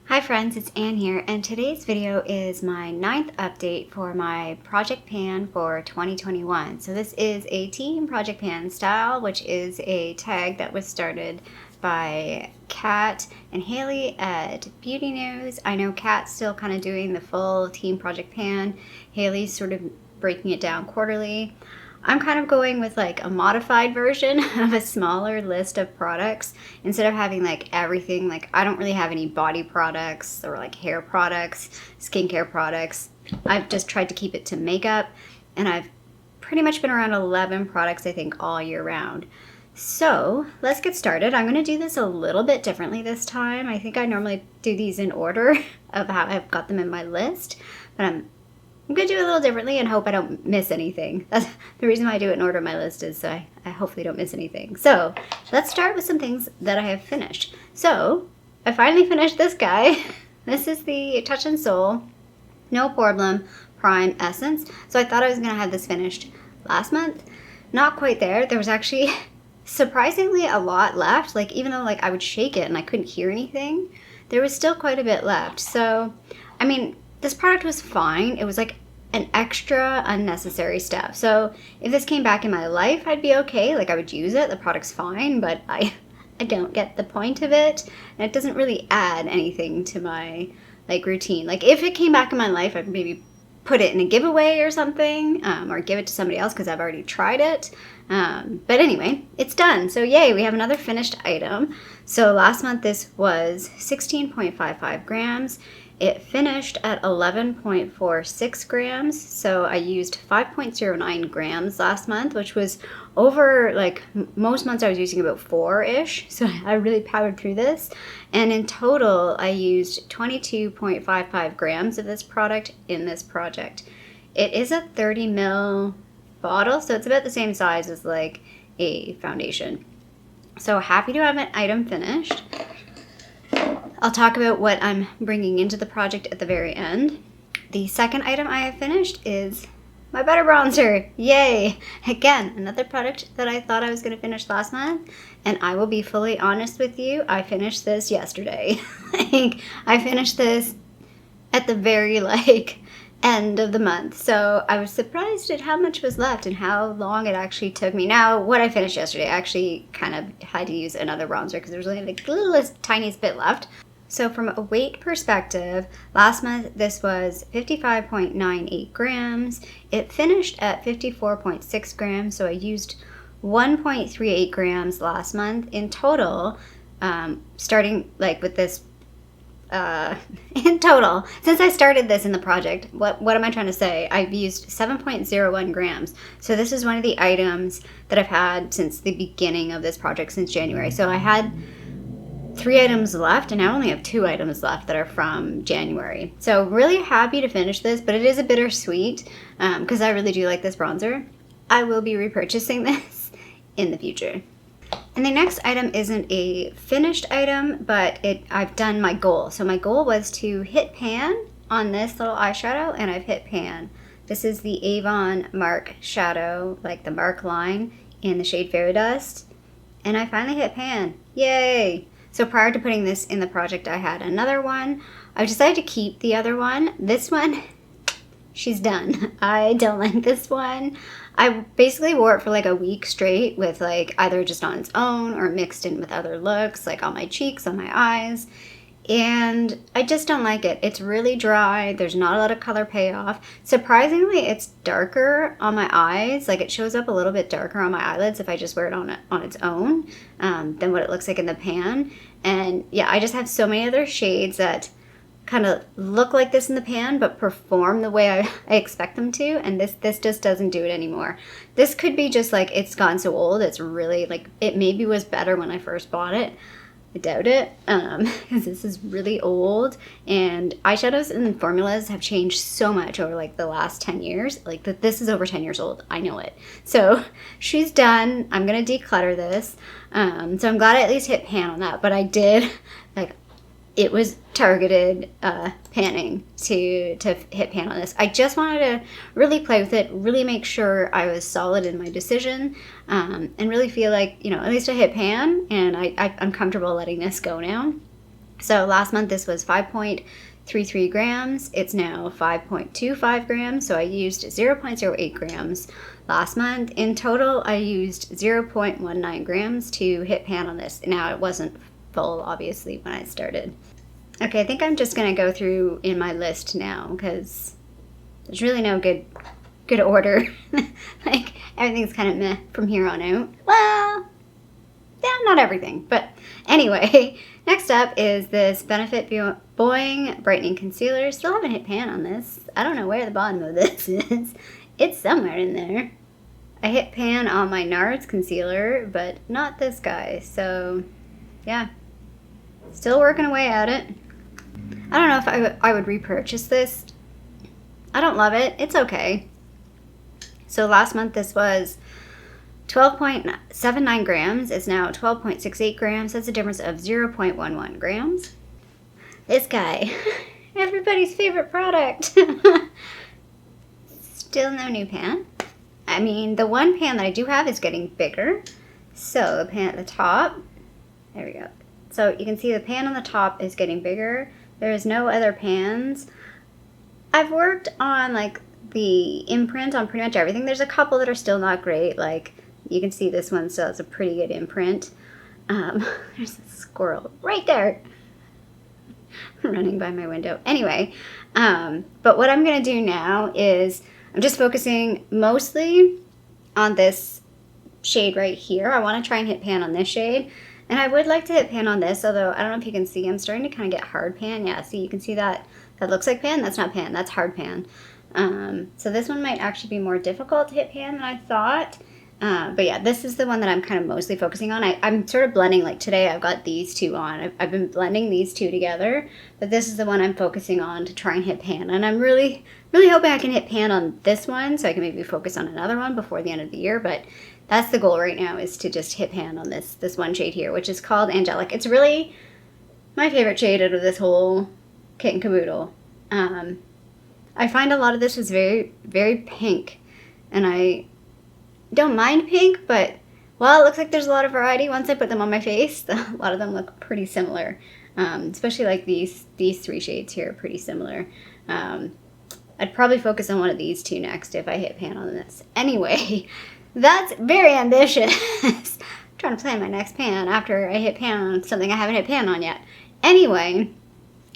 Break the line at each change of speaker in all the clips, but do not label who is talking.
Hi friends, it's Anne here, and today's video is my 9th update for my project pan for 2021. So this is a Team Project Pan Style, which is a tag that was started by Kat and Haley at Beauty News. I know Kat's still kind of doing the full Team Project Pan. Haley's sort of breaking it down quarterly. I'm kind of going with like a modified version of a smaller list of products instead of having like everything. Like I don't really have any body products or like hair products, skincare products. I've just tried to keep it to makeup, and I've pretty much been around 11 products I think all year round. So let's get started. I'm going to do this a little bit differently this time. I think I normally do these in order of how I've got them in my list, but I'm going to do it a little differently and hope I don't miss anything. That's the reason why I do it in order on my list, is so I hopefully don't miss anything. So let's start with some things that I have finished. So I finally finished this guy. This is the Touch and Soul No Problem Prime Essence. So I thought I was going to have this finished last month. Not quite there. There was actually surprisingly a lot left. Like even though like I would shake it and I couldn't hear anything, there was still quite a bit left. So, I mean, this product was fine. It was like an extra unnecessary step. So if this came back in my life, I'd be okay. Like I would use it. The product's fine, but I don't get the point of it. And it doesn't really add anything to my like routine. Like if it came back in my life, I'd maybe put it in a giveaway or something, or give it to somebody else because I've already tried it. But anyway, it's done. So yay, we have another finished item. So last month this was 16.55 grams. It finished at 11.46 grams, so I used 5.09 grams last month, which was over, like, most months I was using about 4-ish, so I really powered through this. And in total, I used 22.55 grams of this product in this project. It is a 30 ml bottle, so it's about the same size as, like, a foundation. So happy to have an item finished. I'll talk about what I'm bringing into the project at the very end. The second item I have finished is my butter bronzer. Yay! Again, another product that I thought I was going to finish last month, and I will be fully honest with you, I finished this yesterday. Like, I finished this at the very, end of the month. So I was surprised at how much was left and how long it actually took me. Now, what I finished yesterday, I actually kind of had to use another bronzer because there was only like the littlest, tiniest bit left. So from a weight perspective, last month this was 55.98 grams. It finished at 54.6 grams, so I used 1.38 grams last month in total, starting like with this in total, since I started this in the project, what am I trying to say? I've used 7.01 grams. So this is one of the items that I've had since the beginning of this project, since January. So I had 3 items left, and I only have 2 items left that are from January. So really happy to finish this, but it is a bittersweet because I really do like this bronzer. I will be repurchasing this in the future. And the next item isn't a finished item, but I've done my goal. So my goal was to hit pan on this little eyeshadow, and I've hit pan. This is the Avon Mark Shadow, like the Mark line in the shade Fairy Dust. And I finally hit pan. Yay! So prior to putting this in the project, I had another one. I decided to keep the other one. This one, she's done. I don't like this one. I basically wore it for like a week straight with like either just on its own or mixed in with other looks, like on my cheeks, on my eyes. And I just don't like it. It's really dry. There's not a lot of color payoff. Surprisingly, it's darker on my eyes. Like it shows up a little bit darker on my eyelids if I just wear it on its own than what it looks like in the pan. And yeah, I just have so many other shades that kind of look like this in the pan but perform the way I expect them to, and this just doesn't do it anymore. This could be just like it's gotten so old, it's really like, it maybe was better when I first bought it. I doubt it, because this is really old, and eyeshadows and formulas have changed so much over like the last 10 years. Like this is over 10 years old, I know it. So she's done. I'm gonna declutter this, so I'm glad I at least hit pan on that. But I did, like, it was targeted panning to hit pan on this. I just wanted to really play with it, really make sure I was solid in my decision, and really feel like, you know, at least I hit pan, and I'm comfortable letting this go now. So last month this was 5.33 grams. It's now 5.25 grams. So I used 0.08 grams last month. In total, I used 0.19 grams to hit pan on this. Now it wasn't full, obviously, when I started. Okay, I think I'm just gonna go through in my list now because there's really no good order. Like, everything's kind of meh from here on out. Well, yeah, not everything, but anyway. Next up is this Benefit Boing Brightening Concealer. Still haven't hit pan on this. I don't know where the bottom of this is. It's somewhere in there. I hit pan on my NARS concealer, but not this guy. So, yeah. Still working away at it. I don't know if I would repurchase this. I don't love it. It's okay. So last month this was 12.79 grams. It's now 12.68 grams. That's a difference of 0.11 grams. This guy, everybody's favorite product. Still no new pan. I mean, the one pan that I do have is getting bigger. So the pan at the top, there we go. So you can see the pan on the top is getting bigger. There's no other pans. I've worked on like the imprint on pretty much everything. There's a couple that are still not great. Like you can see this one still has a pretty good imprint. There's a squirrel right there running by my window. Anyway, but what I'm gonna do now is I'm just focusing mostly on this shade right here. I want to try and hit pan on this shade. And I would like to hit pan on this, although I don't know if you can see, I'm starting to kind of get hard pan. Yeah, see, you can see that. That looks like pan. That's not pan. That's hard pan. So this one might actually be more difficult to hit pan than I thought. But yeah, this is the one that I'm kind of mostly focusing on. I'm sort of blending, like today I've got these two on. I've been blending these two together, but this is the one I'm focusing on to try and hit pan. And I'm really hoping I can hit pan on this one so I can maybe focus on another one before the end of the year. But that's the goal right now, is to just hit pan on this one shade here, which is called Angelic. It's really my favorite shade out of this whole kit and caboodle. I find a lot of this is very, very pink, and I don't mind pink, but while it looks like there's a lot of variety, once I put them on my face, a lot of them look pretty similar. Especially like these three shades here are pretty similar. I'd probably focus on one of these two next if I hit pan on this. Anyway, that's very ambitious. I'm trying to plan my next pan after I hit pan on something I haven't hit pan on yet. Anyway,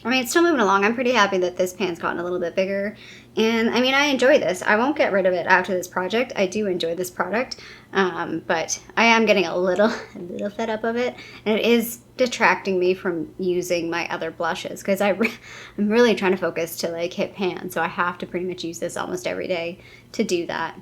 I mean, it's still moving along. I'm pretty happy that this pan's gotten a little bit bigger. And, I mean, I enjoy this. I won't get rid of it after this project. I do enjoy this product. But I am getting a little fed up of it. And it is detracting me from using my other blushes. Because I'm really trying to focus to, like, hit pan. So I have to pretty much use this almost every day to do that.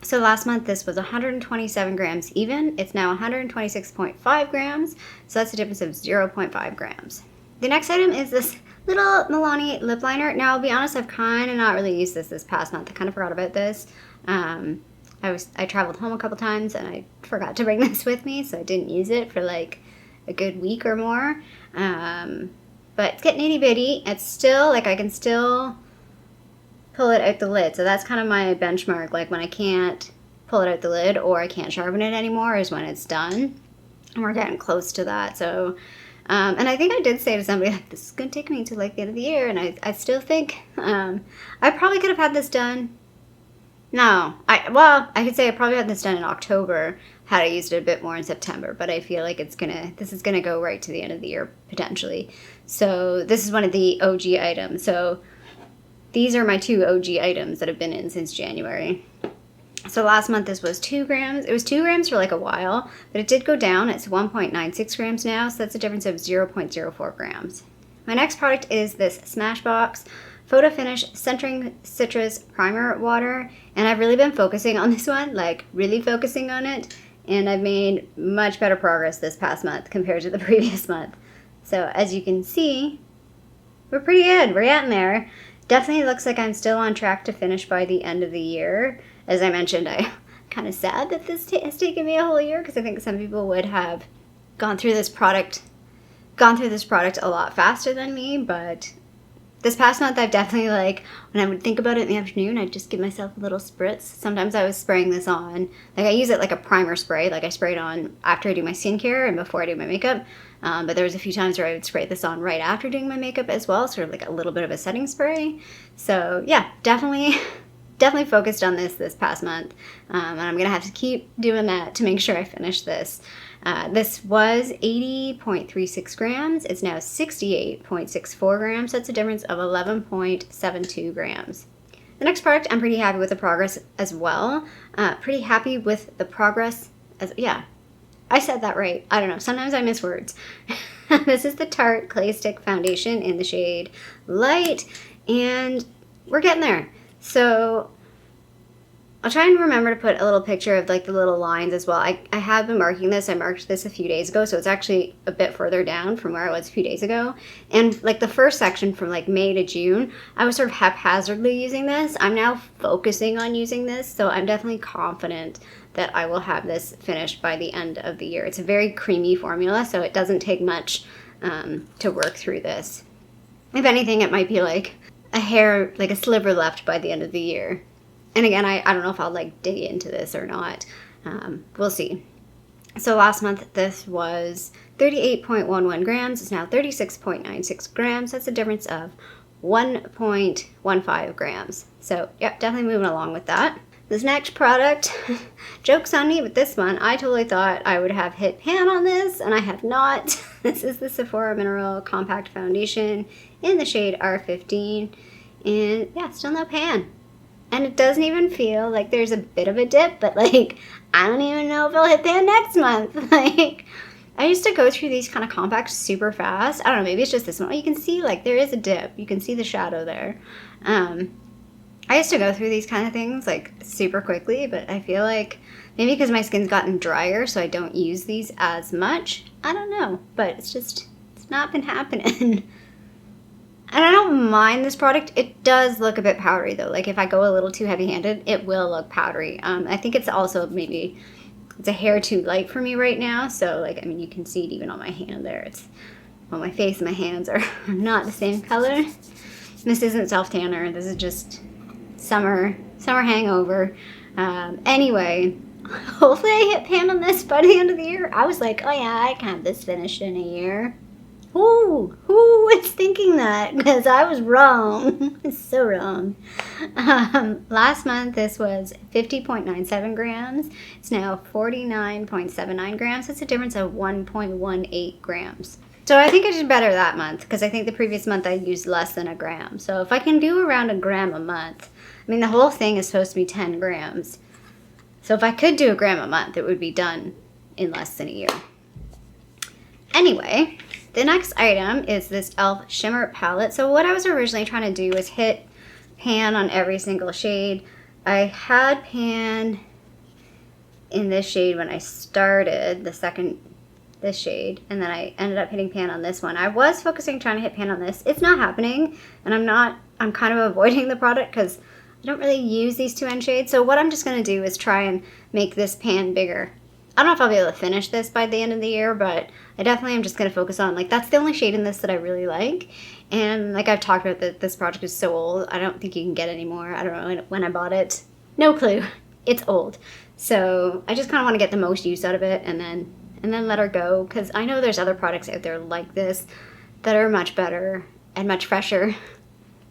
So last month, this was 127 grams even. It's now 126.5 grams. So that's a difference of 0.5 grams. The next item is this little Milani lip liner. Now, I'll be honest, I've kind of not really used this past month. I kind of forgot about this. I traveled home a couple times and I forgot to bring this with me, so I didn't use it for like a good week or more. But it's getting itty bitty. It's still, like, I can still pull it out the lid. So that's kind of my benchmark. Like, when I can't pull it out the lid or I can't sharpen it anymore is when it's done. And we're getting close to that. So, and I think I did say to somebody, like, this is going to take me to, like, the end of the year. And I still think I probably could have had this done. No. I could say I probably had this done in October had I used it a bit more in September. But I feel like this is going to go right to the end of the year, potentially. So this is one of the OG items. So these are my two OG items that have been in since January. So last month this was 2 grams. It was 2 grams for like a while, but it did go down. It's 1.96 grams now, so that's a difference of 0.04 grams. My next product is this Smashbox Photo Finish Centering Citrus Primer Water, and I've really been focusing on this one, like really focusing on it, and I've made much better progress this past month compared to the previous month. So as you can see, we're pretty good. We're getting there. Definitely looks like I'm still on track to finish by the end of the year. As I mentioned, I'm kind of sad that this has taken me a whole year, because I think some people would have gone through this product a lot faster than me. But this past month, I've definitely, like, when I would think about it in the afternoon, I'd just give myself a little spritz. Sometimes I was spraying this on, like, I use it like a primer spray. Like, I spray it on after I do my skincare and before I do my makeup. But there was a few times where I would spray this on right after doing my makeup as well, sort of like a little bit of a setting spray. So yeah, definitely focused on this past month. And I'm going to have to keep doing that to make sure I finish this. This was 80.36 grams. It's now 68.64 grams. That's a difference of 11.72 grams. The next product, I'm pretty happy with the progress as well. Pretty happy with the progress yeah, I said that right. I don't know. Sometimes I miss words. This is the Tarte Clay Stick Foundation in the shade Light, and we're getting there. So I'll try and remember to put a little picture of like the little lines as well. I have been marking this. I marked this a few days ago, so it's actually a bit further down from where I was a few days ago. And like the first section from like May to June, I was sort of haphazardly using this. I'm now focusing on using this, so I'm definitely confident that I will have this finished by the end of the year. It's a very creamy formula, so it doesn't take much to work through this. If anything, it might be like a hair, like a sliver left by the end of the year. And again, I don't know if I'll like dig into this or not. We'll see. So last month, this was 38.11 grams. It's now 36.96 grams. That's a difference of 1.15 grams. So yeah, definitely moving along with that. This next product, joke's on me, but this one, I totally thought I would have hit pan on this, and I have not. This is the Sephora Mineral Compact Foundation in the shade R15. And yeah, still no pan. And it doesn't even feel like there's a bit of a dip, but like, I don't even know if I'll hit pan next month. Like, I used to go through these kind of compacts super fast. I don't know, maybe it's just this one. Oh, you can see like there is a dip. You can see the shadow there. I used to go through these kind of things like super quickly, but I feel like maybe because my skin's gotten drier, so I don't use these as much. I don't know, but it's not been happening. And I don't mind this product. It does look a bit powdery though. Like if I go a little too heavy-handed, it will look powdery. I think it's also maybe it's a hair too light for me right now. So like, I mean, you can see it even on my hand there. Well, my face and my hands are not the same color. This isn't self-tanner. This is just summer hangover. Anyway, hopefully I hit pan on this by the end of the year. I was like, oh yeah, I can have this finished in a year. Who is thinking that? Because I was wrong. So wrong. Last month, this was 50.97 grams. It's now 49.79 grams. That's a difference of 1.18 grams. So I think I did better that month because I think the previous month I used less than a gram. So if I can do around a gram a month, I mean, the whole thing is supposed to be 10 grams. So if I could do a gram a month, it would be done in less than a year. Anyway, the next item is this e.l.f. Shimmer Palette. So what I was originally trying to do was hit pan on every single shade. I had pan in this shade when I started, this shade, and then I ended up hitting pan on this one. I was focusing trying to hit pan on this. It's not happening, and I'm kind of avoiding the product because I don't really use these two end shades. So what I'm just going to do is try and make this pan bigger. I don't know if I'll be able to finish this by the end of the year, but I definitely am just going to focus on, like, that's the only shade in this that I really like. And like I've talked about, that this project is so old. I don't think you can get any more. I don't know when I bought it. No clue. It's old. So I just kind of want to get the most use out of it and then let her go, because I know there's other products out there like this that are much better and much fresher.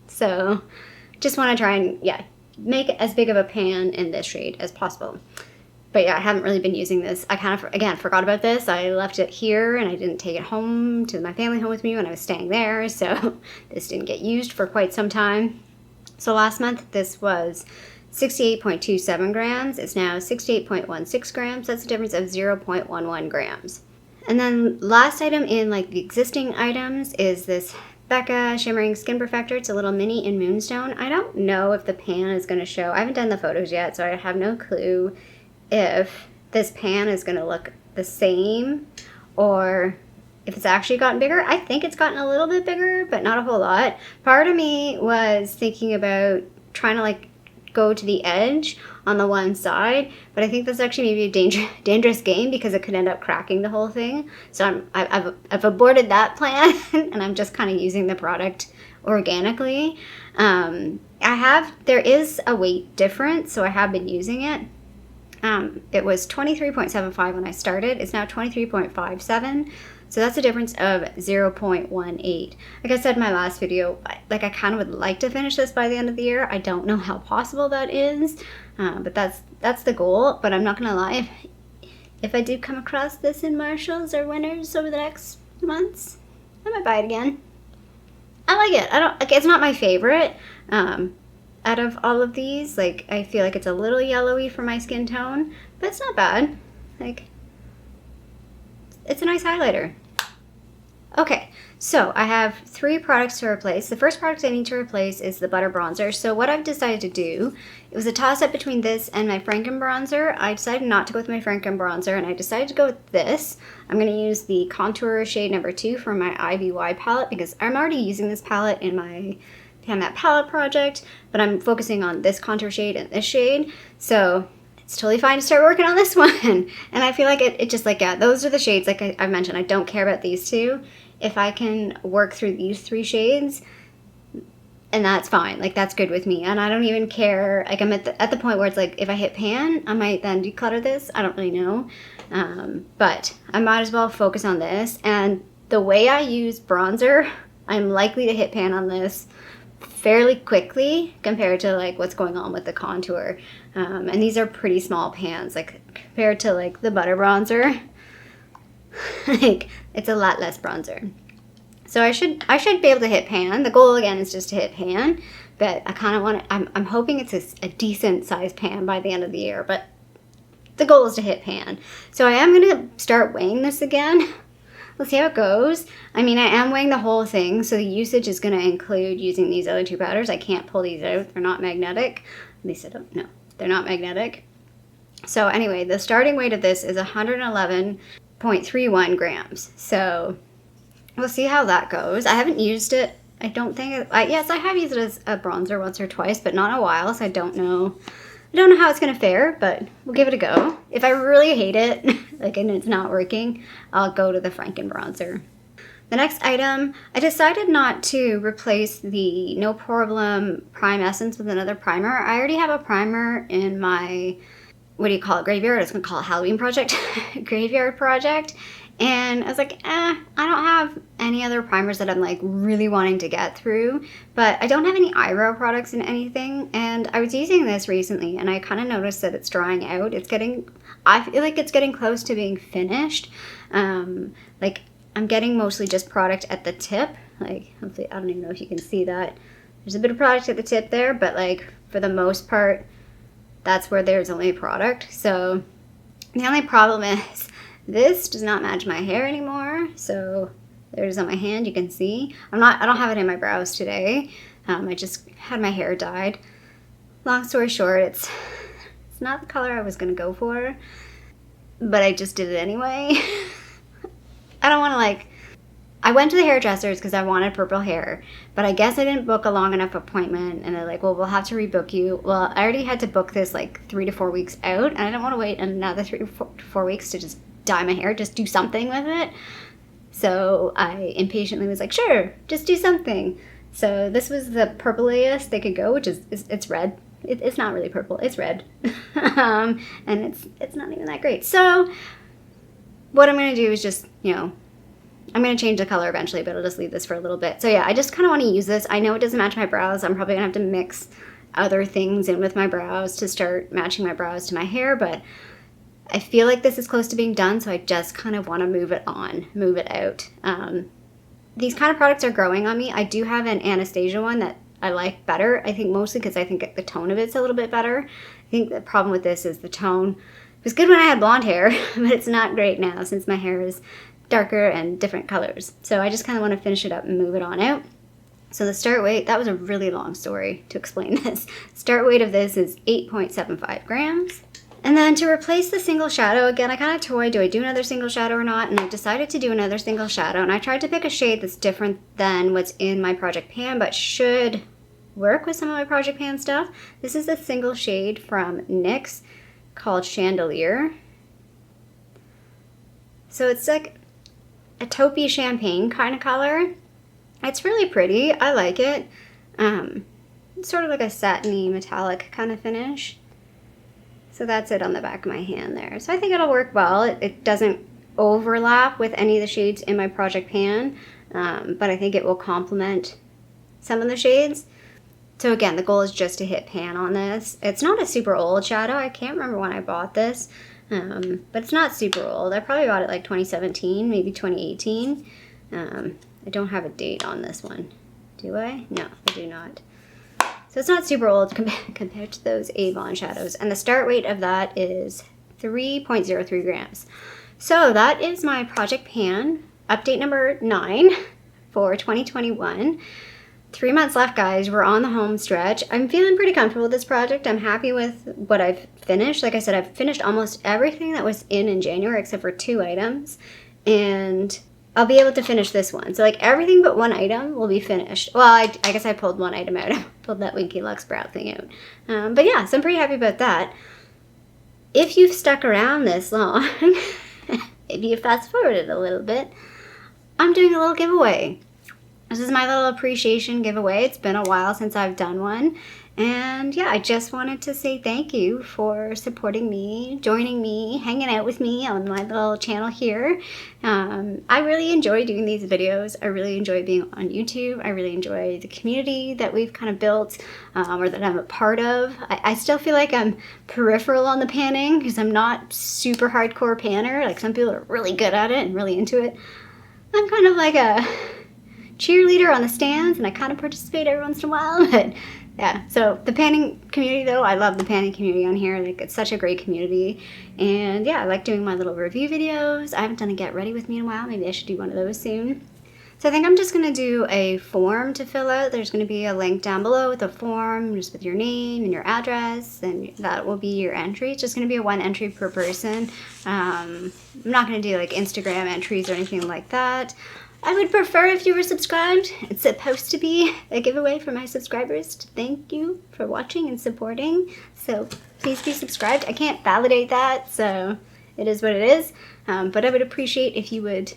So just want to try and, yeah, make as big of a pan in this shade as possible. But yeah, I haven't really been using this. I kind of, again, forgot about this. I left it here and I didn't take it home to my family home with me when I was staying there. So this didn't get used for quite some time. So last month, this was 68.27 grams. It's now 68.16 grams. That's a difference of 0.11 grams. And then last item in like the existing items is this Becca Shimmering Skin Perfector. It's a little mini in Moonstone. I don't know if the pan is going to show. I haven't done the photos yet, so I have no clue if this pan is going to look the same or if it's actually gotten bigger. I think it's gotten a little bit bigger, but not a whole lot. Part of me was thinking about trying to like go to the edge on the one side, but I think that's actually maybe a dangerous game because it could end up cracking the whole thing. So I've aborted that plan and I'm just kind of using the product organically. There is a weight difference, so I have been using it. It was 23.75 when I started. It's now 23.57. So that's a difference of 0.18. Like I said in my last video, I kind of would like to finish this by the end of the year. I don't know how possible that is, but that's the goal. But I'm not gonna lie, if I do come across this in Marshalls or Winners over the next months, I might buy it again. I like it. It's not my favorite out of all of these. Like, I feel like it's a little yellowy for my skin tone, but it's not bad. Like, it's a nice highlighter. Okay, so I have 3 products to replace. The first product I need to replace is the Butter Bronzer. So what I've decided to do, it was a toss-up between this and my Franken Bronzer. I decided not to go with my Franken Bronzer, and I decided to go with this. I'm going to use the Contour shade number 2 from my IVY palette, because I'm already using this palette in my Pan That Palette project, but I'm focusing on this contour shade and this shade. So it's totally fine to start working on this one. And I feel like it just like, yeah, those are the shades, like I've mentioned, I don't care about these 2. If I can work through these 3 shades, and that's fine, like that's good with me. And I don't even care, like I'm at the point where it's like, if I hit pan, I might then declutter this. I don't really know. But I might as well focus on this. And the way I use bronzer, I'm likely to hit pan on this fairly quickly compared to like what's going on with the contour. And these are pretty small pans, like compared to like the Butter Bronzer. Like, it's a lot less bronzer. So I should be able to hit pan. The goal again is just to hit pan, but I kind of want to, I'm hoping it's a decent sized pan by the end of the year, but the goal is to hit pan. So I am going to start weighing this again. Let's see how it goes. I mean, I am weighing the whole thing, so the usage is going to include using these other 2 powders. I can't pull these out. They're not magnetic. At least I don't know. They're not magnetic. So anyway, the starting weight of this is 111.31 grams. So we'll see how that goes. I haven't used it. I don't think, yes, I have used it as a bronzer once or twice, but not in a while, so I don't know how it's gonna fare, but we'll give it a go. If I really hate it, like, and it's not working, I'll go to the Franken Bronzer. The next item, I decided not to replace the No Problem Prime Essence with another primer. I already have a primer in my, what do you call it, graveyard? I was gonna call it Halloween project, graveyard project. And I was like, I don't have any other primers that I'm like really wanting to get through, but I don't have any eyebrow products in anything. And I was using this recently and I kind of noticed that it's drying out. I feel like it's getting close to being finished. Like I'm getting mostly just product at the tip. Like, hopefully, I don't even know if you can see that. There's a bit of product at the tip there, but like for the most part, that's where there's only product. So the only problem is this does not match my hair anymore. So there's on my hand, you can see. I don't have it in my brows today. I just had my hair dyed. Long story short, it's not the color I was gonna go for, but I just did it anyway. I don't want to like, I went to the hairdressers because I wanted purple hair, but I guess I didn't book a long enough appointment, and they're like, well, we'll have to rebook you. Well, I already had to book this like 3 to 4 weeks out, and I didn't want to wait another 3 to 4 weeks to just dye my hair, just do something with it. So I impatiently was like, sure, just do something. So this was the purpliest they could go, which is it's red. It's not really purple, it's red. And it's not even that great. So what I'm going to do is just, I'm going to change the color eventually, but I'll just leave this for a little bit. So yeah, I just kind of want to use this. I know it doesn't match my brows. I'm probably going to have to mix other things in with my brows to start matching my brows to my hair, but I feel like this is close to being done, so I just kind of want to move it out. These kind of products are growing on me. I do have an Anastasia one that I like better, I think mostly because I think the tone of it's a little bit better. I think the problem with this is the tone. It was good when I had blonde hair, but it's not great now since my hair is darker and different colors. So I just kind of want to finish it up and move it on out. So the start weight, that was a really long story to explain this. Start weight of this is 8.75 grams. And then to replace the single shadow, again, I kind of toyed, do I do another single shadow or not? And I decided to do another single shadow. And I tried to pick a shade that's different than what's in my Project Pan, but should work with some of my Project Pan stuff. This is a single shade from NYX called Chandelier. So it's like a taupey champagne kind of color. It's really pretty. I like it. It's sort of like a satiny metallic kind of finish. So that's it on the back of my hand there. So I think it'll work well. It doesn't overlap with any of the shades in my project pan, but I think it will complement some of the shades. So again, the goal is just to hit pan on this. It's not a super old shadow. I can't remember when I bought this, but it's not super old. I probably bought it like 2017, maybe 2018. I don't have a date on this one. Do I? No, I do not. So it's not super old compared to those Avon shadows. And the start weight of that is 3.03 grams. So that is my project pan, update number 9 for 2021. 3 months left, guys. We're on the home stretch. I'm feeling pretty comfortable with this project. I'm happy with what I've finished. Like I said, I've finished almost everything that was in January except for 2 items. And I'll be able to finish this one. So like everything but 1 item will be finished. Well, I guess I pulled 1 item out. I pulled that Winky Lux brow thing out. But yeah, so I'm pretty happy about that. If you've stuck around this long, if you fast forwarded a little bit, I'm doing a little giveaway. This is my little appreciation giveaway. It's been a while since I've done one. And yeah, I just wanted to say thank you for supporting me, joining me, hanging out with me on my little channel here. I really enjoy doing these videos. I really enjoy being on YouTube. I really enjoy the community that we've kind of built, or that I'm a part of. I still feel like I'm peripheral on the panning because I'm not super hardcore panner. Like some people are really good at it and really into it. I'm kind of like a cheerleader on the stands, and I kind of participate every once in a while, but yeah. So the panning community, though, I love the panning community on here. Like, it's such a great community, and yeah, I like doing my little review videos. I haven't done a get ready with me in a while. Maybe I should do one of those soon. So I think I'm just going to do a form to fill out. There's going to be a link down below with a form, just with your name and your address, and that will be your entry. It's just going to be a 1 entry per person. I'm not going to do like Instagram entries or anything like that. I would prefer if you were subscribed. It's supposed to be a giveaway for my subscribers to thank you for watching and supporting. So please be subscribed. I can't validate that, so it is what it is. But I would appreciate if you would,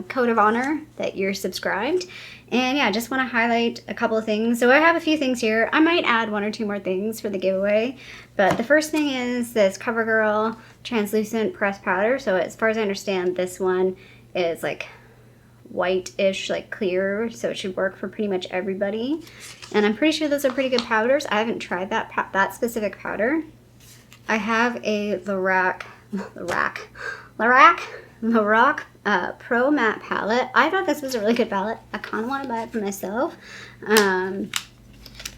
code of honor that you're subscribed. And yeah, I just want to highlight a couple of things. So I have a few things here. I might add 1 or 2 more things for the giveaway. But the first thing is this CoverGirl translucent pressed powder. So as far as I understand, this one is like white-ish, like clear, so it should work for pretty much everybody. And I'm pretty sure those are pretty good powders. I haven't tried that specific powder. I have a Lorac Pro Matte palette. I thought this was a really good palette. I kind of want to buy it for myself.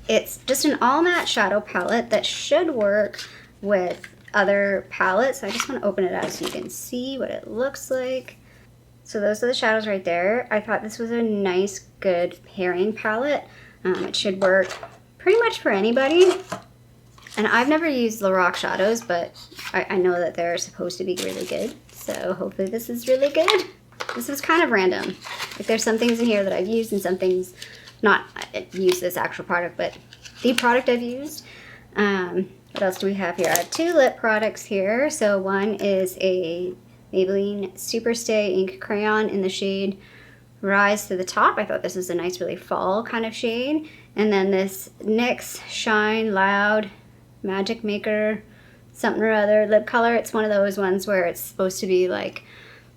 It's just an all matte shadow palette that should work with other palettes. I just want to open it out so you can see what it looks like. So those are the shadows right there. I thought this was a nice, good pairing palette. It should work pretty much for anybody. And I've never used Lorac shadows, but I know that they're supposed to be really good. So hopefully this is really good. This was kind of random. Like, there's some things in here that I've used and some things not used this actual product, but the product I've used. What else do we have here? I have 2 lip products here. So one is a Maybelline Superstay ink crayon in the shade Rise to the Top. I thought this was a nice, really fall kind of shade. And then this NYX Shine Loud Magic Maker something or other lip color. It's one of those ones where it's supposed to be like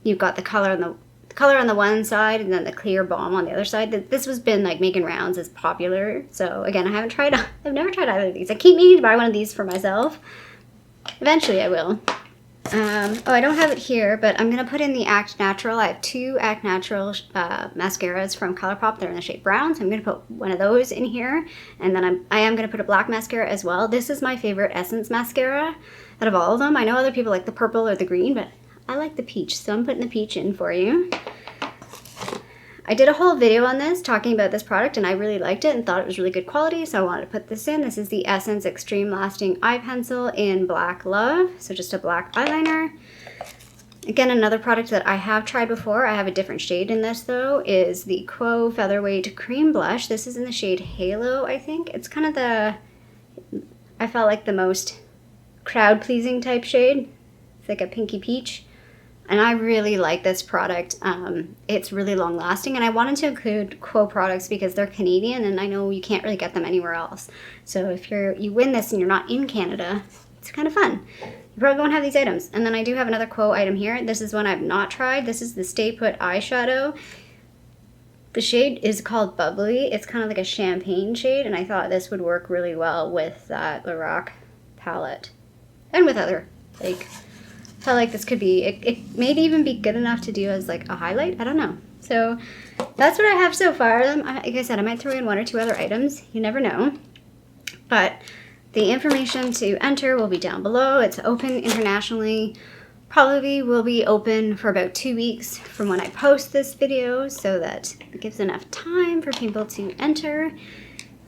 you've got the color on the one side and then the clear balm on the other side. This has been like making rounds as popular. So again, I've never tried either of these. I keep meaning to buy one of these for myself. Eventually I will. Oh, I don't have it here, but I'm going to put in the Act Natural. I have 2 Act Natural mascaras from ColourPop. They're in the shade brown, so I'm going to put one of those in here. And then I am going to put a black mascara as well. This is my favorite Essence mascara out of all of them. I know other people like the purple or the green, but I like the peach, so I'm putting the peach in for you. I did a whole video on this talking about this product, and I really liked it and thought it was really good quality, so I wanted to put this in. This is the Essence Extreme Lasting Eye Pencil in Black Love, so just a black eyeliner. Again, another product that I have tried before, I have a different shade in this though, is the Quo Featherweight Cream Blush. This is in the shade Halo, I think. It's kind of I felt like the most crowd-pleasing type shade. It's like a pinky peach. And I really like this product. It's really long lasting, and I wanted to include Quo products because they're Canadian and I know you can't really get them anywhere else. So if you win this and you're not in Canada, It's kind of fun. You probably won't have these items. And then I do have another quote item here. This is one I've not tried. This is the Stay Put eyeshadow. The shade is called Bubbly. It's kind of like a champagne shade, and I thought this would work really well with that Lorac palette. And with other, like, I felt like this could be, it may even be good enough to do as like a highlight. I don't know. So that's what I have so far. Like I said, I might throw in 1 or 2 other items. You never know. But the information to enter will be down below. It's open internationally. Probably will be open for about 2 weeks from when I post this video, so that it gives enough time for people to enter.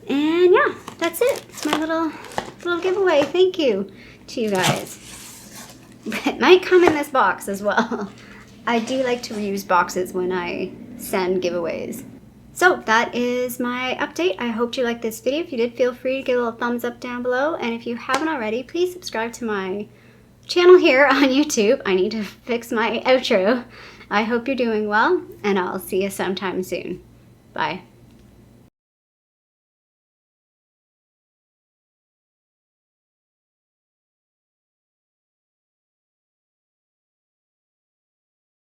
And yeah, that's it. It's my little giveaway. Thank you to you guys. It might come in this box as well. I do like to reuse boxes when I send giveaways. So that is my update. I hope you liked this video. If you did, feel free to give a little thumbs up down below. And if you haven't already, please subscribe to my channel here on YouTube. I need to fix my outro. I hope you're doing well, and I'll see you sometime soon. Bye.